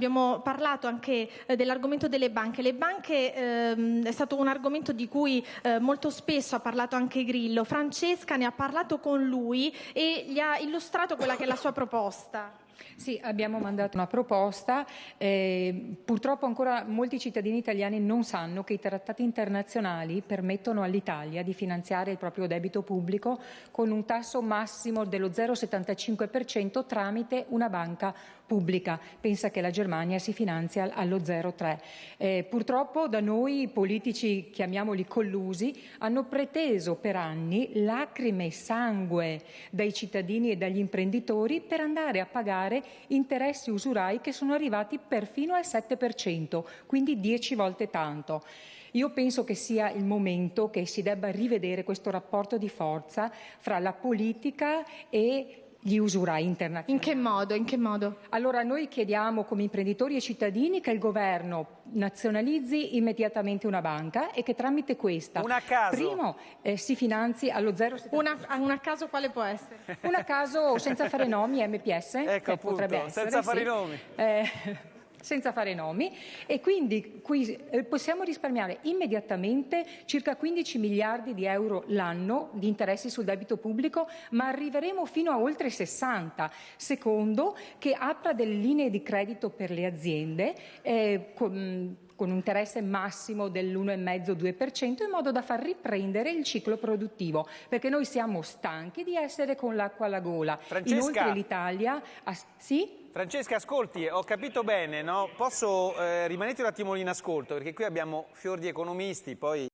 abbiamo parlato anche dell'argomento delle banche. Le banche è stato un argomento di cui molto spesso ha parlato anche Grillo. Francesca ne ha parlato con lui e gli ha illustrato quella che è la sua proposta. Sì, abbiamo mandato una proposta, purtroppo ancora molti cittadini italiani non sanno che i trattati internazionali permettono all'Italia di finanziare il proprio debito pubblico con un tasso massimo dello 0,75% tramite una banca pubblica. Pensa che la Germania si finanzia allo 0,3%. Purtroppo da noi i politici, chiamiamoli collusi, hanno preteso per anni lacrime e sangue dai cittadini e dagli imprenditori per andare a pagare interessi usurai che sono arrivati perfino al 7%, quindi 10 volte tanto. Io penso che sia il momento che si debba rivedere questo rapporto di forza fra la politica e gli usurai internazionali. In che modo? Allora noi chiediamo come imprenditori e cittadini che il governo nazionalizzi immediatamente una banca e che tramite questa primo si finanzi allo 0,7%. Una a caso quale può essere? Una a caso senza fare nomi, MPS, ecco, appunto, potrebbe essere. Senza fare nomi. Senza fare nomi, e quindi qui possiamo risparmiare immediatamente circa 15 miliardi di euro l'anno di interessi sul debito pubblico, ma arriveremo fino a oltre 60. Secondo, che apra delle linee di credito per le aziende con un interesse massimo dell'1,5-2%, in modo da far riprendere il ciclo produttivo, perché noi siamo stanchi di essere con l'acqua alla gola. Francesca, inoltre l'Italia... Sì? Francesca, ascolti, ho capito bene, no? Posso rimanete un attimo in ascolto, perché qui abbiamo fior di economisti, poi